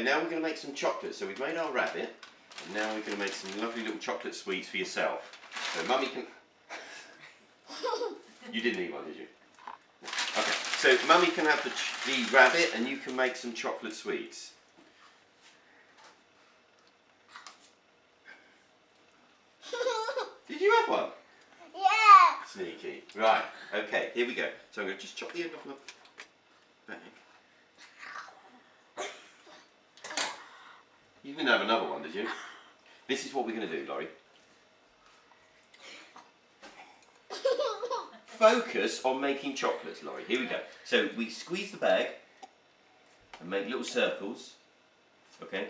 Okay, now we're going to make some chocolate. So we've made our rabbit, and now we're going to make some lovely little chocolate sweets for yourself. So Mummy can... You didn't eat one, did you? Okay, so Mummy can have the rabbit, and you can make some chocolate sweets. Did you have one? Yeah. Sneaky. Right, okay, here we go. So I'm going to just chop the end off my bag. You didn't have another one, did you? This is what we're going to do, Lorrie. Focus on making chocolates, Lorrie. Here we go. So we squeeze the bag and make little circles. Okay?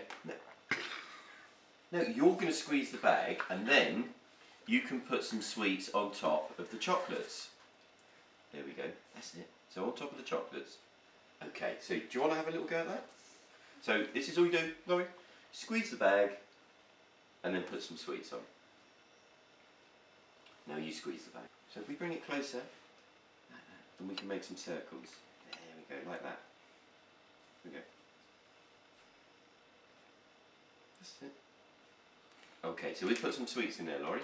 No, you're going to squeeze the bag and then you can put some sweets on top of the chocolates. There we go. That's it. So on top of the chocolates. Okay, so do you want to have a little go at that? So this is all you do, Lorrie. Squeeze the bag and then put some sweets on. Now you squeeze the bag. So if we bring it closer, like that, then we can make some circles. There we go, like that. There we go. That's it. Okay, so we put some sweets in there, Lorrie.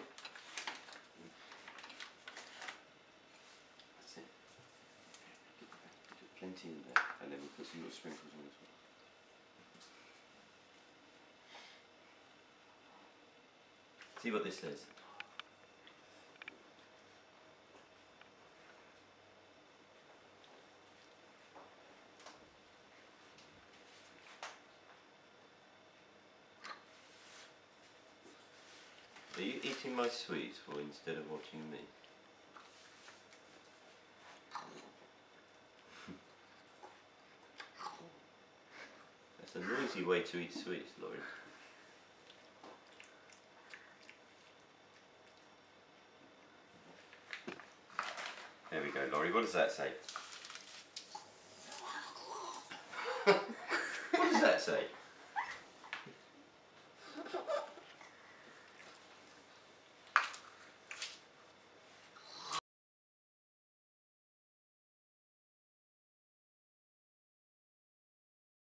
That's it. Put plenty in there, and then we'll put some little sprinkles on as well. See what this says. Are you eating my sweets or instead of watching me? That's a noisy way to eat sweets, Lorrie. There we go, Lorrie. What does that say? What does that say?